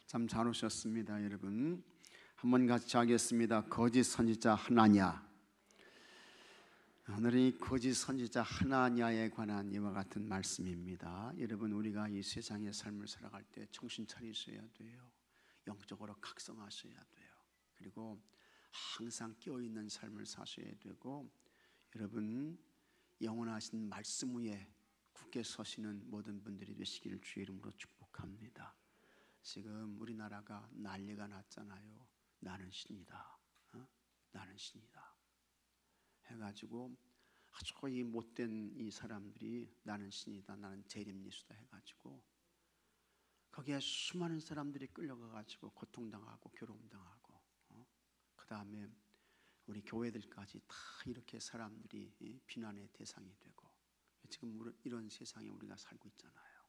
참 잘 오셨습니다, 여러분. 한번 같이 하겠습니다. 거짓 선지자 하나냐. 오늘은 거짓 선지자 하나냐에 관한 이와 같은 말씀입니다. 여러분, 우리가 이 세상의 삶을 살아갈 때 정신 차리셔야 돼요. 영적으로 각성하셔야 돼요. 그리고 항상 깨어있는 삶을 사셔야 되고, 여러분 영원하신 말씀 위에 굳게 서시는 모든 분들이 되시기를 주의 이름으로 축복합니다. 지금 우리나라가 난리가 났잖아요. 나는 신이다, 나는 신이다 해가지고 아주 이 못된 이 사람들이 나는 신이다, 나는 재림 예수다 해가지고 거기에 수많은 사람들이 끌려가가지고 고통당하고 괴로움당하고, 그 다음에 우리 교회들까지 다 이렇게 사람들이 비난의 대상이 되고, 지금 이런 세상에 우리가 살고 있잖아요.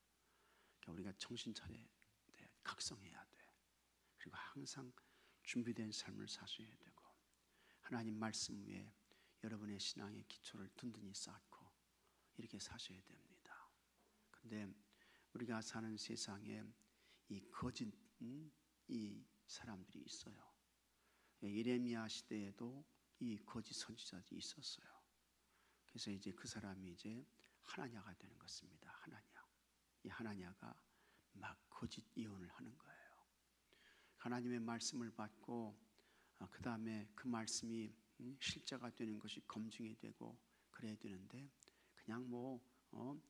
그러니까 우리가 정신 차려야 돼, 각성해야 돼. 그리고 항상 준비된 삶을 사셔야 되고, 하나님 말씀 위에 여러분의 신앙의 기초를 든든히 쌓고 이렇게 사셔야 됩니다. 근데 우리가 사는 세상에 이 거짓 이 사람들이 있어요. 예레미야 시대에도 이 거짓 선지자들이 있었어요. 그래서 이제 그 사람이 이제 하나냐가 되는 것입니다. 하나냐. 이 하나냐가 막 거짓 예언을 하는 거예요. 하나님의 말씀을 받고 그 다음에 그 말씀이 실제가 되는 것이 검증이 되고 그래야 되는데, 그냥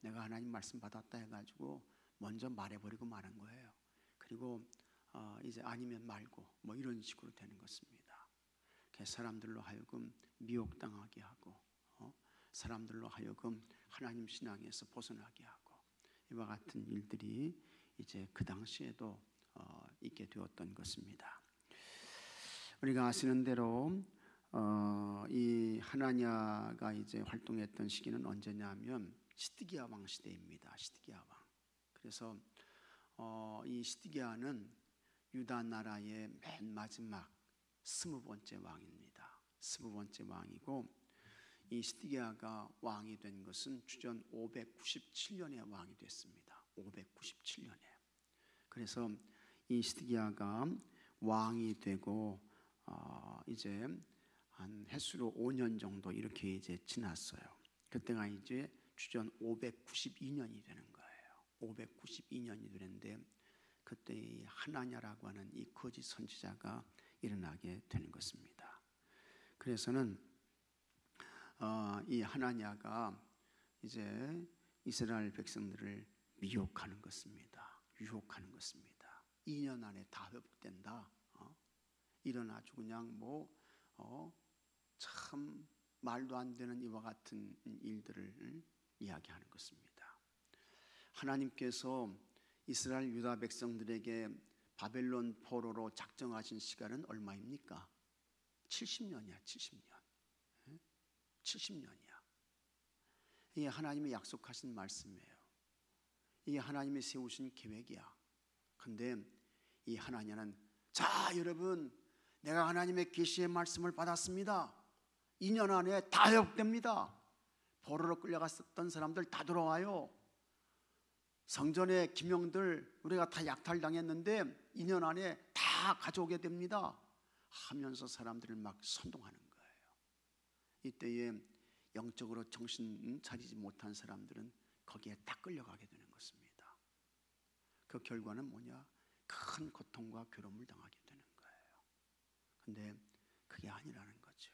내가 하나님 말씀 받았다 해가지고 먼저 말해버리고 마는 거예요. 그리고 이제 아니면 말고 이런 식으로 되는 것입니다. 그래서 사람들로 하여금 미혹당하게 하고, 사람들로 하여금 하나님 신앙에서 벗어나게 하고, 이와 같은 일들이 이제 그 당시에도 있게 되었던 것입니다. 우리가 아시는 대로 이 하나냐가 이제 활동했던 시기는 언제냐면 시드기야 왕 시대입니다. 시드기야 왕. 그래서 이 시드기야는 유다 나라의 맨 마지막 20번째 왕입니다. 20번째 왕이고, 이 시드기야가 왕이 된 것은 주전 597년에 왕이 됐습니다. 597년에. 그래서 이 시드기야가 왕이 되고 이제 한 횟수로 5년 정도 이렇게 이제 지났어요. 그때가 이제 주전 592년이 되는 거예요. 592년이 되는데 그때 이 하나냐라고 하는 이 거짓 선지자가 일어나게 되는 것입니다. 그래서는 이 하나냐가 이제 이스라엘 백성들을 미혹하는 것입니다. 유혹하는 것입니다. 2년 안에 다 회복된다. 이런 아주 그냥 참 말도 안 되는 이와 같은 일들을 이야기하는 것입니다. 하나님께서 이스라엘 유다 백성들에게 바벨론 포로로 작정하신 시간은 얼마입니까? 70년이야. 70년. 70년이야. 이게 하나님이 약속하신 말씀이에요. 이게 하나님이 세우신 계획이야. 근데 이 하나냐는, 자 여러분, 내가 하나님의 계시의 말씀을 받았습니다. 2년 안에 다 회복됩니다. 포로로 끌려갔었던 사람들 다 돌아와요. 성전의 기명들 우리가 다 약탈당했는데 2년 안에 다 가져오게 됩니다 하면서 사람들을 막 선동하는 거예요. 이때에 영적으로 정신 차리지 못한 사람들은 거기에 다 끌려가게 되는 것입니다. 그 결과는 뭐냐? 큰 고통과 괴로움을 당하게 되는 거예요. 근데 그게 아니라는 거죠.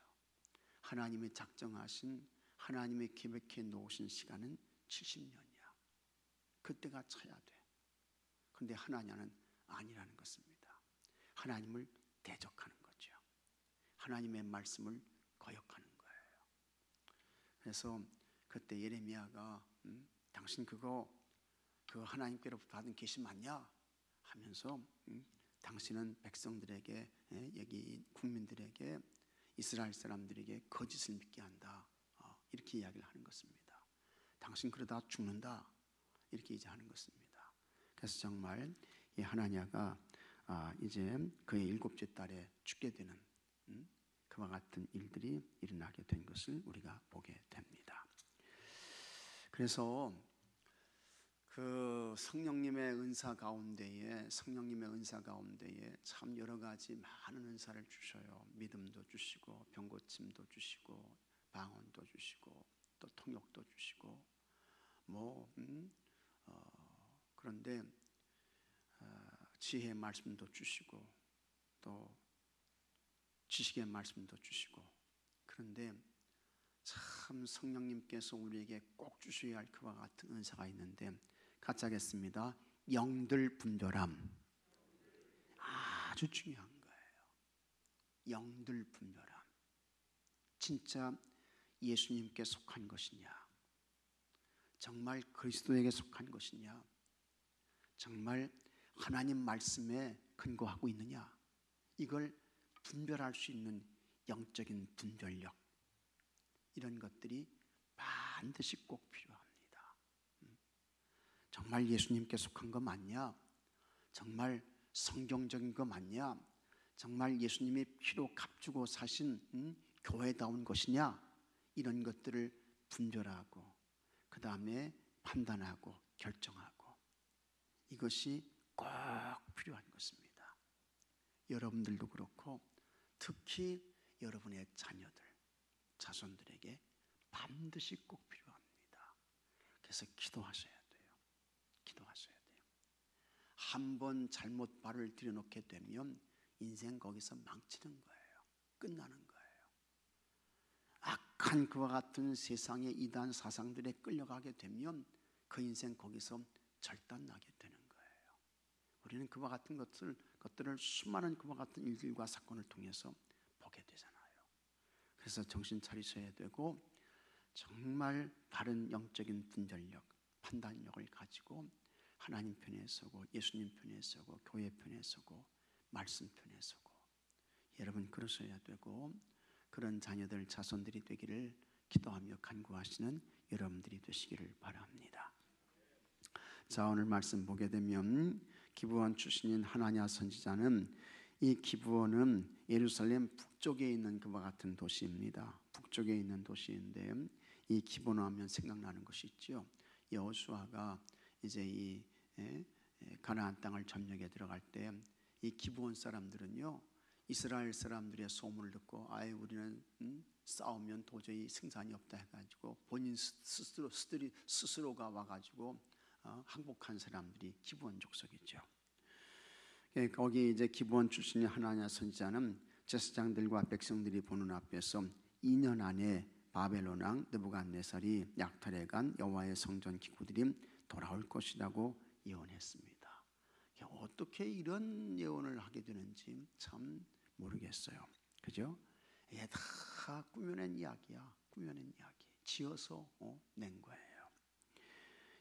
하나님이 작정하신, 하나님의 계획해 놓으신 시간은 70년이야. 그때가 차야 돼. 근데 하나냐는 아니라는 것입니다. 하나님을 대적하는 거죠. 하나님의 말씀을 거역하는 거예요. 그래서 그때 예레미야가 당신 그거 하나님께로부터 받은 계시 맞냐? 하면서 당신은 백성들에게, 여기 국민들에게, 이스라엘 사람들에게 거짓을 믿게 한다. 이렇게 이야기를 하는 것입니다. 당신 그러다 죽는다. 이렇게 이제 하는 것입니다. 그래서 정말 이 하나냐가 이제 그의 7째 달에 죽게 되는 그와 같은 일들이 일어나게 된 것을 우리가 보게 됩니다. 그래서 그 성령님의 은사 가운데에 참 여러 가지 많은 은사를 주셔요. 믿음도 주시고 병 고침도 주시고 방언도 주시고 또 통역도 주시고 그런데 지혜의 말씀도 주시고 또 지식의 말씀도 주시고, 그런데 참 성령님께서 우리에게 꼭 주셔야 할 그와 같은 은사가 있는데 같이 하겠습니다. 영들 분별함. 아주 중요한 거예요. 영들 분별함. 진짜 예수님께 속한 것이냐, 정말 그리스도에게 속한 것이냐, 정말 하나님 말씀에 근거하고 있느냐, 이걸 분별할 수 있는 영적인 분별력, 이런 것들이 반드시 꼭 필요합니다. 정말 예수님께 속한 거 맞냐? 정말 성경적인 거 맞냐? 정말 예수님이 피로 값주고 사신 교회다운 것이냐? 이런 것들을 분별하고 그 다음에 판단하고 결정하고, 이것이 꼭 필요한 것입니다. 여러분들도 그렇고 특히 여러분의 자녀들, 자손들에게 반드시 꼭 필요합니다. 그래서 기도하셔야 돼요. 기도하셔야 돼요. 한번 잘못 발을 들여놓게 되면 인생 거기서 망치는 거예요. 끝나는 거예요. 악한 그와 같은 세상의 이단 사상들에 끌려가게 되면 그 인생 거기서 절단나게 되는 거예요. 우리는 그와 같은 것들을 수많은 그와 같은 일들과 사건을 통해서 보게 되잖아요. 그래서 정신 차리셔야 되고 정말 바른 영적인 분별력, 판단력을 가지고 하나님 편에 서고 예수님 편에 서고 교회 편에 서고 말씀 편에 서고, 여러분 그러셔야 되고, 그런 자녀들 자손들이 되기를 기도하며 간구하시는 여러분들이 되시기를 바랍니다. 자, 오늘 말씀 보게 되면 기브온 출신인 하나냐 선지자는, 이 기브온은 예루살렘 북쪽에 있는 그와 같은 도시입니다. 북쪽에 있는 도시인데 이 기브온 하면 생각나는 것이 있죠. 여호수아가 이제 이 가나안 땅을 점령해 들어갈 때 이 기브온 사람들은요, 이스라엘 사람들의 소문을 듣고 아예 우리는 싸우면 도저히 승산이 없다 해가지고 본인 스스로가 와가지고 항복한 사람들이 기브온 족속이죠. 거기 이제 기브온 출신의 하나냐 선지자는 제사장들과 백성들이 보는 앞에서 2년 안에 바벨론 왕 느부갓네살이 약탈해간 여호와의 성전 기구들이 돌아올 것이라고 예언했습니다. 어떻게 이런 예언을 하게 되는지 참 모르겠어요. 그죠? 이게 다 꾸며낸 이야기야. 꾸며낸 이야기. 지어서 낸 거예요.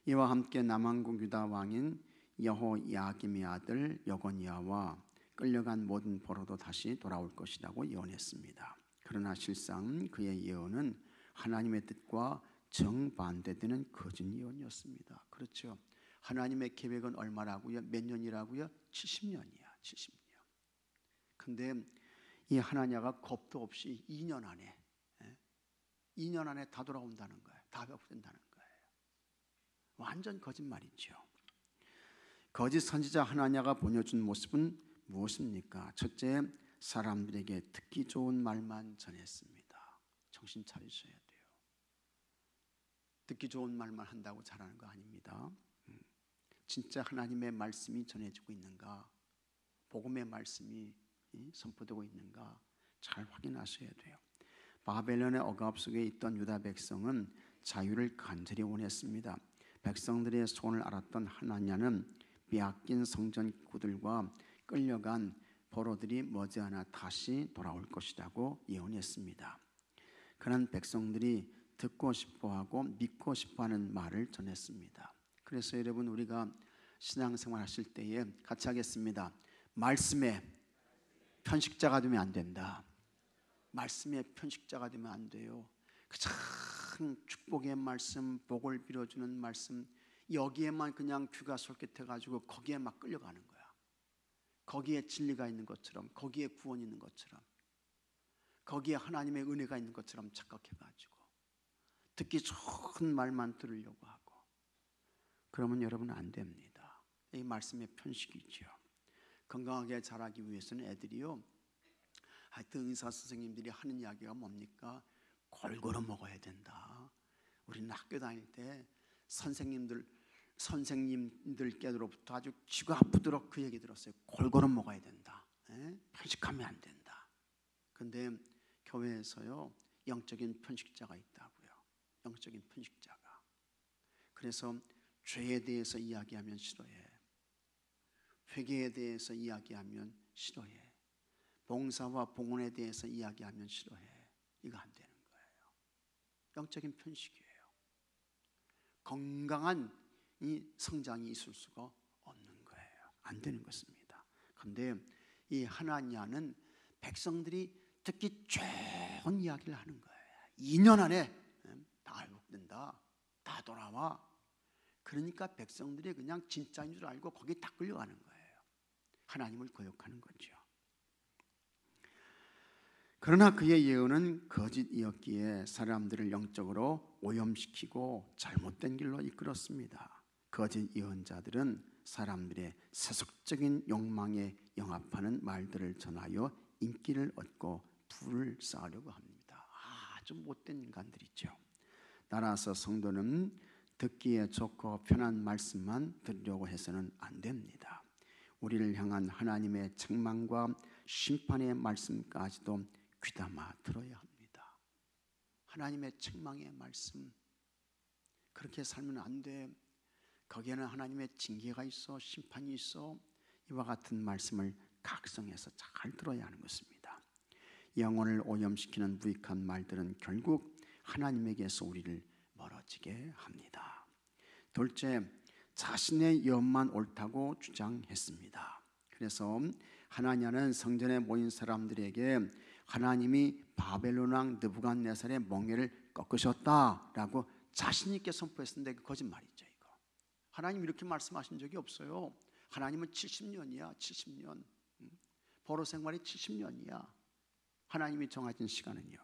이와 함께 남왕국 유다 왕인 여호야김의 아들 여고니아와 끌려간 모든 포로도 다시 돌아올 것이라고 예언했습니다. 그러나 실상 그의 예언은 하나님의 뜻과 정반대되는 거짓 예언이었습니다. 그렇죠? 하나님의 계획은 얼마라고요? 몇 년이라고요? 70년이야. 70년. 근데 이 하나냐가 겁도 없이 2년 안에 다 돌아온다는 거예요. 다 회복된다는 거예요. 완전 거짓말이죠. 거짓 선지자 하나냐가 보여준 모습은 무엇입니까? 첫째, 사람들에게 듣기 좋은 말만 전했습니다. 정신 차리셔야 돼요. 듣기 좋은 말만 한다고 잘하는 거 아닙니다. 진짜 하나님의 말씀이 전해지고 있는가, 복음의 말씀이 선포되고 있는가 잘 확인하셔야 돼요. 바벨론의 억압 속에 있던 유다 백성은 자유를 간절히 원했습니다. 백성들의 소원을 알았던 하나냐는 빼앗긴 성전 기구들과 끌려간 포로들이 머지않아 다시 돌아올 것이라고 예언했습니다. 그런 백성들이 듣고 싶어하고 믿고 싶어하는 말을 전했습니다. 그래서 여러분, 우리가 신앙생활 하실 때에 같이 하겠습니다. 말씀에 편식자가 되면 안 된다. 말씀에 편식자가 되면 안 돼요. 참 축복의 말씀, 복을 빌어주는 말씀, 여기에만 그냥 귀가 솔깃해가지고 거기에 막 끌려가는 거야. 거기에 진리가 있는 것처럼, 거기에 구원이 있는 것처럼, 거기에 하나님의 은혜가 있는 것처럼 착각해가지고 듣기 좋은 말만 들으려고 하고, 그러면 여러분은 안 됩니다. 이 말씀의 편식이죠. 건강하게 자라기 위해서는 애들이요, 하여튼 의사 선생님들이 하는 이야기가 뭡니까? 골고루 먹어야 된다. 우리는 학교 다닐 때 선생님들께로부터 아주 귀가 아프도록 그 얘기 들었어요. 골고루 먹어야 된다. 편식하면 안 된다. 근데 교회에서요, 영적인 편식자가 있다고요. 영적인 편식자가. 그래서 죄에 대해서 이야기하면 싫어해. 회개에 대해서 이야기하면 싫어해. 봉사와 봉헌에 대해서 이야기하면 싫어해. 이거 안 되는 거예요. 영적인 편식이에요. 건강한 이 성장이 있을 수가 없는 거예요. 안 되는 것입니다. 그런데 이 하나냐는 백성들이 듣기 좋은 이야기를 하는 거예요. 2년 안에 다 회복된다. 다 돌아와. 그러니까 백성들이 그냥 진짜인 줄 알고 거기에 다 끌려가는 거예요. 하나님을 거역하는 거죠. 그러나 그의 예언은 거짓이었기에 사람들을 영적으로 오염시키고 잘못된 길로 이끌었습니다. 거짓 예언자들은 사람들의 세속적인 욕망에 영합하는 말들을 전하여 인기를 얻고 부를 쌓으려고 합니다. 아주 못된 인간들이죠. 따라서 성도는 듣기에 좋고 편한 말씀만 들으려고 해서는 안 됩니다. 우리를 향한 하나님의 책망과 심판의 말씀까지도 귀담아 들어야 합니다. 하나님의 책망의 말씀, 그렇게 살면 안 돼. 거기에는 하나님의 징계가 있어, 심판이 있어. 이와 같은 말씀을 각성해서 잘 들어야 하는 것입니다. 영혼을 오염시키는 무익한 말들은 결국 하나님에게서 우리를 멀어지게 합니다. 둘째, 자신의 예언만 옳다고 주장했습니다. 그래서 하나냐는 성전에 모인 사람들에게 하나님이 바벨론 왕 느부갓네살의 멍에를 꺾으셨다라고 자신 있게 선포했는데 그 거짓말이죠. 이거 하나님 이렇게 말씀하신 적이 없어요. 하나님은 70년이야. 70년. 포로 생활이 70년이야. 하나님이 정하신 시간은요.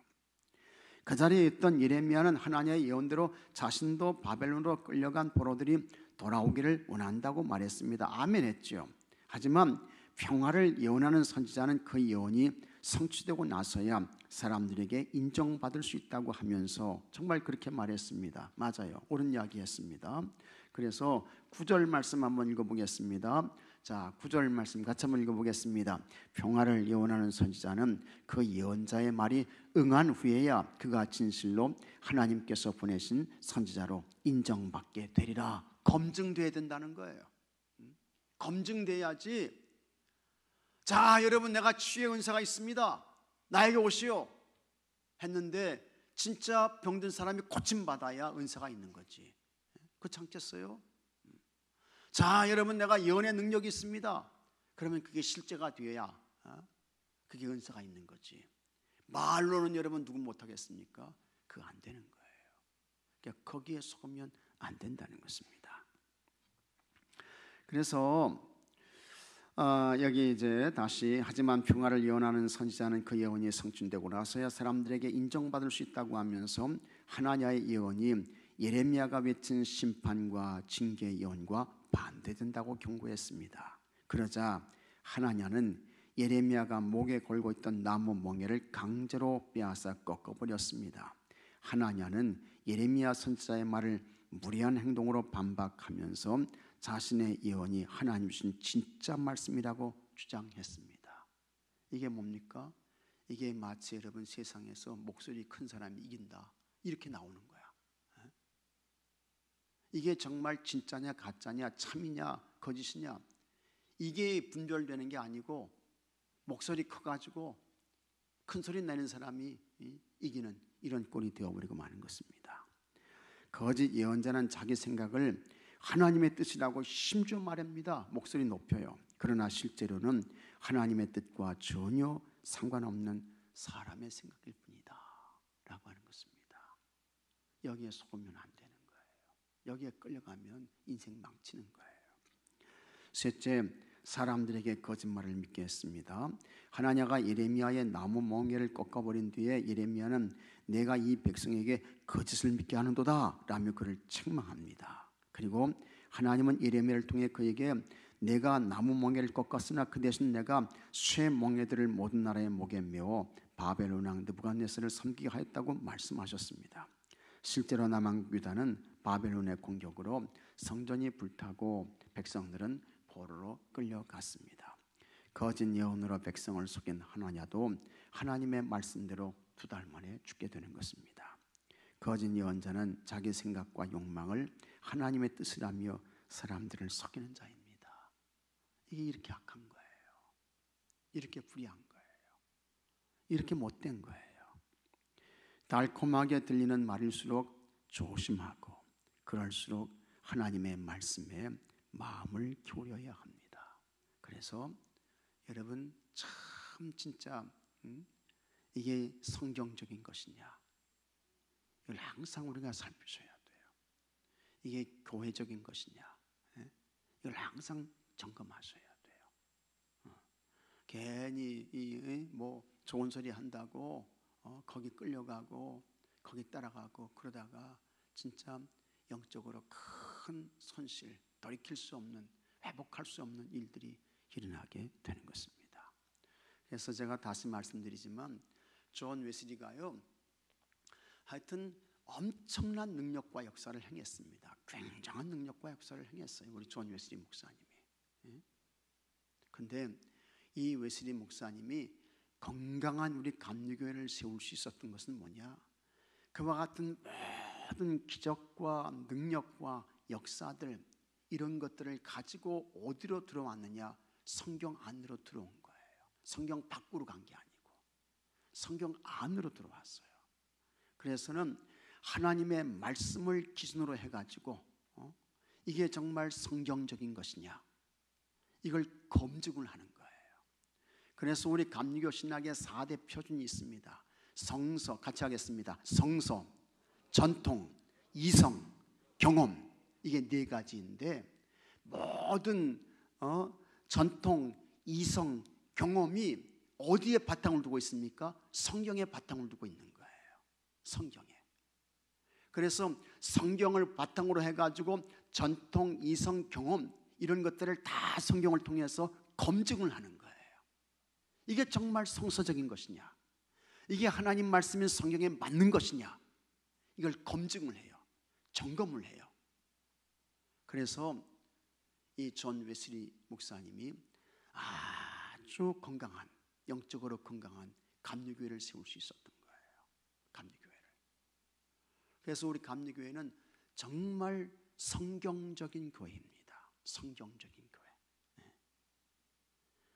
그 자리에 있던 예레미야는 하나님의 예언대로 자신도 바벨론으로 끌려간 포로들이 돌아오기를 원한다고 말했습니다. 아멘 했죠. 하지만 평화를 예언하는 선지자는 그 예언이 성취되고 나서야 사람들에게 인정받을 수 있다고 하면서 정말 그렇게 말했습니다. 맞아요. 옳은 이야기 했습니다. 그래서 9절 말씀 한번 읽어보겠습니다. 자, 9절 말씀 같이 한번 읽어보겠습니다. 평화를 예언하는 선지자는 그 예언자의 말이 응한 후에야 그가 진실로 하나님께서 보내신 선지자로 인정받게 되리라. 검증돼야 된다는 거예요. 검증돼야지. 자, 여러분, 내가 치유의 은사가 있습니다. 나에게 오시오 했는데 진짜 병든 사람이 고침받아야 은사가 있는 거지. 그렇지 않겠어요? 자, 여러분, 내가 예언의 능력이 있습니다. 그러면 그게 실제가 되어야 그게 은사가 있는 거지. 말로는 여러분 누구 못하겠습니까? 그거 안 되는 거예요. 그러니까 거기에 속으면 안 된다는 것입니다. 그래서 여기 이제 다시 하지만 평화를 예언하는 선지자는 그 예언이 성취되고 나서야 사람들에게 인정받을 수 있다고 하면서 하나냐의 예언이 예레미야가 외친 심판과 징계 예언과 반대된다고 경고했습니다. 그러자 하나냐는 예레미야가 목에 걸고 있던 나무 멍에를 강제로 빼앗아 꺾어버렸습니다. 하나냐는 예레미야 선지자의 말을 무례한 행동으로 반박하면서 자신의 예언이 하나님 주신 진짜 말씀이라고 주장했습니다. 이게 뭡니까? 이게 마치 여러분 세상에서 목소리 큰 사람이 이긴다 이렇게 나오는 거야. 이게 정말 진짜냐 가짜냐 참이냐 거짓이냐 이게 분별되는 게 아니고 목소리 커가지고 큰 소리 내는 사람이 이기는 이런 꼴이 되어버리고 마는 것입니다. 거짓 예언자는 자기 생각을 하나님의 뜻이라고 심지어 말합니다. 목소리 높여요. 그러나 실제로는 하나님의 뜻과 전혀 상관없는 사람의 생각일 뿐이다 라고 하는 것입니다. 여기에 속으면 안 되는 거예요. 여기에 끌려가면 인생 망치는 거예요. 셋째, 사람들에게 거짓말을 믿게 했습니다. 하나냐가 예레미야의 나무 멍에를 꺾어버린 뒤에 예레미야는 내가 이 백성에게 거짓을 믿게 하는도다 라며 그를 책망합니다. 그리고 하나님은 예레미야를 통해 그에게 내가 나무 멍에를 꺾었으나 그 대신 내가 쇠 멍에들을 모든 나라의 목에 메어 바벨론 왕 느부갓네살을 섬기게 하였다고 말씀하셨습니다. 실제로 남왕 유다는 바벨론의 공격으로 성전이 불타고 백성들은 포로로 끌려갔습니다. 거짓 예언으로 백성을 속인 하나냐도 하나님의 말씀대로 2달 만에 죽게 되는 것입니다. 거짓 예언자는 자기 생각과 욕망을 하나님의 뜻이라며 사람들을 속이는 자입니다. 이게 이렇게 악한 거예요. 이렇게 불의한 거예요. 이렇게 못된 거예요. 달콤하게 들리는 말일수록 조심하고 그럴수록 하나님의 말씀에 마음을 기울여야 합니다. 그래서 여러분 참 진짜 이게 성경적인 것이냐 이걸 항상 우리가 살피셔야 돼요. 이게 교회적인 것이냐 이걸 항상 점검하셔야 돼요. 괜히 뭐 좋은 소리 한다고 거기 끌려가고 거기 따라가고 그러다가 진짜 영적으로 큰 손실, 돌이킬 수 없는, 회복할 수 없는 일들이 일어나게 되는 것입니다. 그래서 제가 다시 말씀드리지만 존 웨슬리가요 하여튼 엄청난 능력과 역사를 행했습니다. 굉장한 능력과 역사를 행했어요. 우리 존 웨슬리 목사님이. 근데 이 웨슬리 목사님이 건강한 우리 감리교회를 세울 수 있었던 것은 뭐냐? 그와 같은 모든 기적과 능력과 역사들 이런 것들을 가지고 어디로 들어왔느냐? 성경 안으로 들어온 거예요. 성경 밖으로 간 게 아니고 성경 안으로 들어왔어요. 그래서는 하나님의 말씀을 기준으로 해가지고 이게 정말 성경적인 것이냐 이걸 검증을 하는 거예요. 그래서 우리 감리교 신학의 4대 표준이 있습니다. 성서, 같이 하겠습니다. 성서, 전통, 이성, 경험 이게 4가지인데 모든 전통, 이성, 경험이 어디에 바탕을 두고 있습니까? 성경에 바탕을 두고 있는 거예요. 성경에. 그래서 성경을 바탕으로 해가지고 전통, 이성, 경험 이런 것들을 다 성경을 통해서 검증을 하는 거예요. 이게 정말 성서적인 것이냐? 이게 하나님 말씀인 성경에 맞는 것이냐? 이걸 검증을 해요. 점검을 해요. 그래서 이 존 웨슬리 목사님이 아주 건강한, 영적으로 건강한 감리교회를 세울 수 있었던 거예요. 감리교회를. 그래서 우리 감리교회는 정말 성경적인 교회입니다. 성경적인 교회.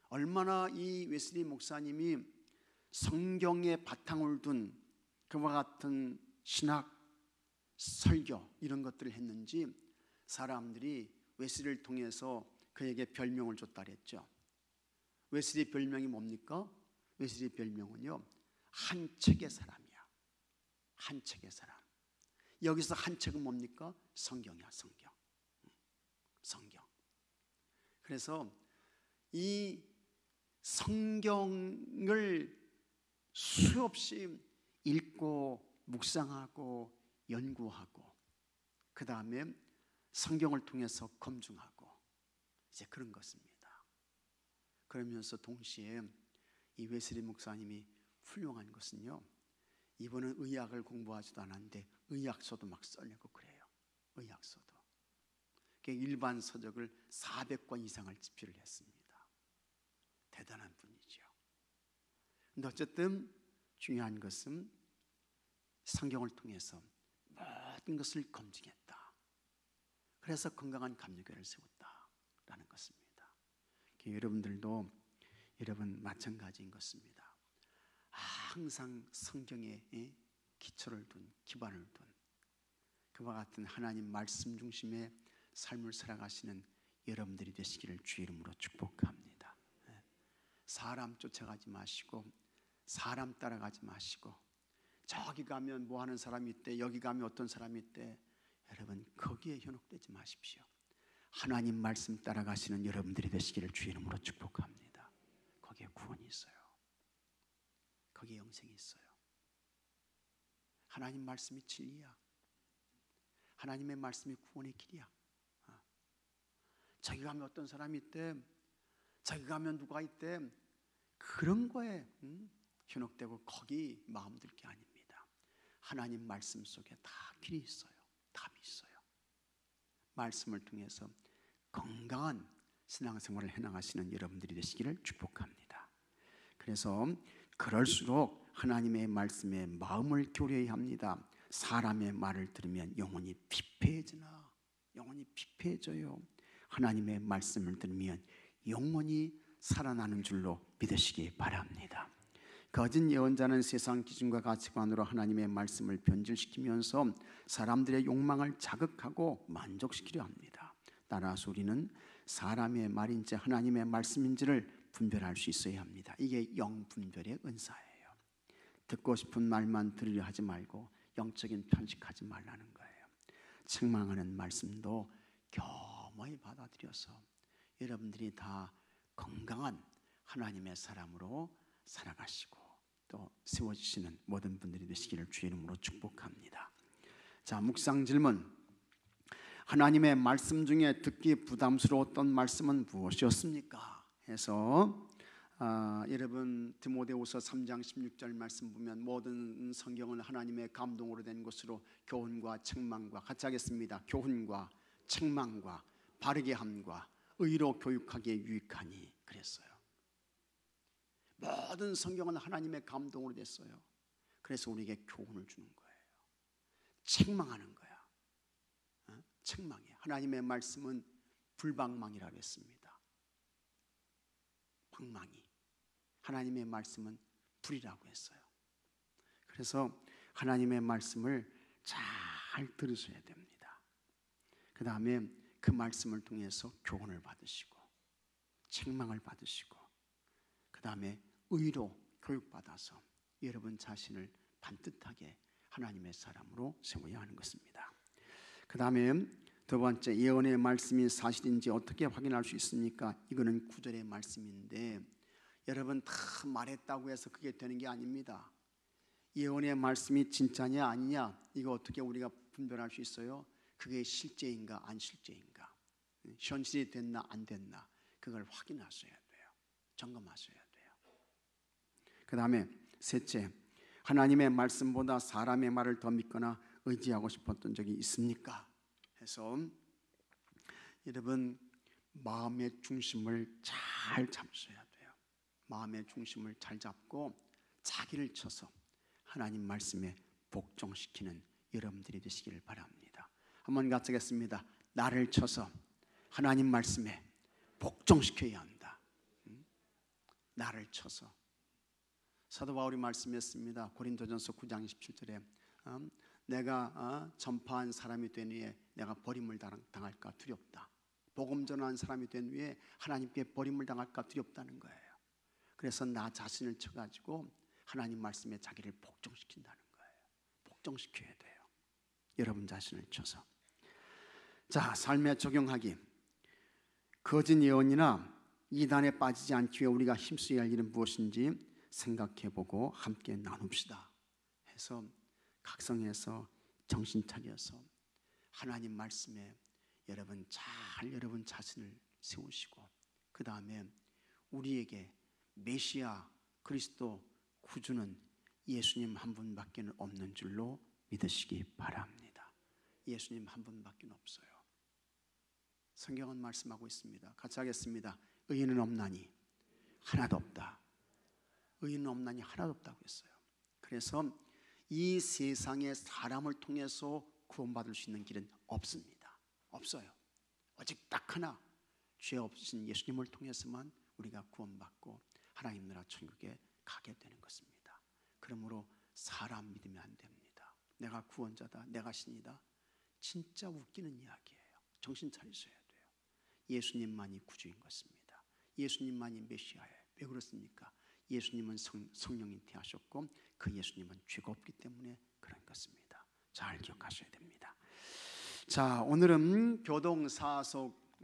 얼마나 이 웨슬리 목사님이 성경에 바탕을 둔 그와 같은 신학, 설교 이런 것들을 했는지 사람들이 웨슬리를 통해서 그에게 별명을 줬다 그랬죠. 웨슬리 별명이 뭡니까? 웨슬리 별명은요 한 책의 사람이야. 한 책의 사람. 여기서 한 책은 뭡니까? 성경이야. 성경. 성경. 그래서 이 성경을 수없이 읽고 묵상하고 연구하고 그 다음에 성경을 통해서 검증하고 이제 그런 것입니다. 그러면서 동시에 이 웨슬리 목사님이 훌륭한 것은요 이분은 의학을 공부하지도 않았는데 의학서도 막 써내고 그래요. 의학서도. 일반 서적을 400권 이상을 집필을 했습니다. 대단한 분이죠. 근데 어쨌든 중요한 것은 성경을 통해서 모든 것을 검증했다. 그래서 건강한 감리교회를 세웠다라는 것입니다. 여러분들도 여러분 마찬가지인 것입니다. 항상 성경에 기초를 둔, 기반을 둔 그와 같은 하나님 말씀 중심의 삶을 살아가시는 여러분들이 되시기를 주의 이름으로 축복합니다. 사람 쫓아가지 마시고 사람 따라가지 마시고 저기 가면 뭐 하는 사람이 있대 여기 가면 어떤 사람이 있대 여러분 거기에 현혹되지 마십시오. 하나님 말씀 따라가시는 여러분들이 되시기를 주의 이름으로 축복합니다. 거기에 구원이 있어요. 거기에 영생이 있어요. 하나님 말씀이 진리야. 하나님의 말씀이 구원의 길이야. 저기 가면 어떤 사람이 있대, 저기 가면 누가 있대, 그런 거에 현혹되고 거기 마음 들 게 아닙니다. 하나님 말씀 속에 다 길이 있어요. 답이 있어요. 말씀을 통해서 건강한 신앙생활을 해나가시는 여러분들이 되시기를 축복합니다. 그래서 그럴수록 하나님의 말씀에 마음을 기울여야 합니다. 사람의 말을 들으면 영혼이 피폐해져요. 하나님의 말씀을 들으면 영원히 살아나는 줄로 믿으시기 바랍니다. 거짓 예언자는 세상 기준과 가치관으로 하나님의 말씀을 변질시키면서 사람들의 욕망을 자극하고 만족시키려 합니다. 따라서 우리는 사람의 말인지 하나님의 말씀인지를 분별할 수 있어야 합니다. 이게 영분별의 은사예요. 듣고 싶은 말만 들으려 하지 말고 영적인 편식하지 말라는 거예요. 책망하는 말씀도 겸허히 받아들여서 여러분들이 다 건강한 하나님의 사람으로 살아가시고 또 세워지시는 모든 분들이 되시기를 주의 이름으로 축복합니다. 자, 묵상 질문. 하나님의 말씀 중에 듣기 부담스러웠던 말씀은 무엇이었습니까? 해서 여러분 디모데후서 3장 16절 말씀 보면 모든 성경은 하나님의 감동으로 된 것으로 교훈과 책망과 같이 하겠습니다. 교훈과 책망과 바르게 함과 의로 교육하기에 유익하니 그랬어요. 모든 성경은 하나님의 감동으로 됐어요. 그래서 우리에게 교훈을 주는 거예요. 책망하는 거야. 책망이야. 하나님의 말씀은 불방망이라고 했습니다. 방망이. 하나님의 말씀은 불이라고 했어요. 그래서 하나님의 말씀을 잘 들으셔야 됩니다. 그 다음에 그 말씀을 통해서 교훈을 받으시고 책망을 받으시고 그 다음에 의로 교육받아서 여러분 자신을 반듯하게 하나님의 사람으로 세워야 하는 것입니다. 그 다음에 두 번째, 예언의 말씀이 사실인지 어떻게 확인할 수 있습니까? 이거는 9절의 말씀인데 여러분 다 말했다고 해서 그게 되는 게 아닙니다. 예언의 말씀이 진짜냐 아니냐 이거 어떻게 우리가 분별할 수 있어요? 그게 실제인가 안 실제인가, 현실이 됐나 안 됐나 그걸 확인하셔야 돼요. 점검하셔야 돼요. 그 다음에 셋째, 하나님의 말씀보다 사람의 말을 더 믿거나 의지하고 싶었던 적이 있습니까? 해서 여러분 마음의 중심을 잘 잡으셔야 돼요. 마음의 중심을 잘 잡고 자기를 쳐서 하나님 말씀에 복종시키는 여러분들이 되시기를 바랍니다. 한번 같이 하겠습니다. 나를 쳐서 하나님 말씀에 복종시켜야 한다. 나를 쳐서. 사도 바울이 말씀했습니다. 고린도전서 9장 27절에 내가 전파한 사람이 된 후에 내가 버림을 당할까 두렵다. 복음 전하는 사람이 된 후에 하나님께 버림을 당할까 두렵다는 거예요. 그래서 나 자신을 쳐가지고 하나님 말씀에 자기를 복종시킨다는 거예요. 복종시켜야 돼요. 여러분 자신을 쳐서. 자, 삶에 적용하기. 거짓 예언이나 이단에 빠지지 않기 위해 우리가 힘써야 할 일은 무엇인지 생각해보고 함께 나눕시다 해서 각성해서 정신 차려서 하나님 말씀에 여러분 자신을 세우시고 그 다음에 우리에게 메시아 그리스도 구주는 예수님 한 분밖에 없는 줄로 믿으시기 바랍니다. 예수님 한 분밖에 없어요. 성경은 말씀하고 있습니다. 같이 하겠습니다. 의인은 없나니 하나도 없다. 의인은 없나니 하나도 없다고 했어요. 그래서 이 세상에 사람을 통해서 구원받을 수 있는 길은 없습니다. 없어요. 오직 딱 하나, 죄 없으신 예수님을 통해서만 우리가 구원받고 하나님 나라 천국에 가게 되는 것입니다. 그러므로 사람 믿으면 안 됩니다. 내가 구원자다, 내가 신이다. 진짜 웃기는 이야기예요. 정신 차리셔야 돼요. 예수님만이 구주인 것입니다. 예수님만이 메시아예요. 왜 그렇습니까? 예수님은 성령이 태하셨고 그 예수님은 죄가 없기 때문에 그런 것입니다. 잘 기억하셔야 됩니다. 자, 오늘은 교동사속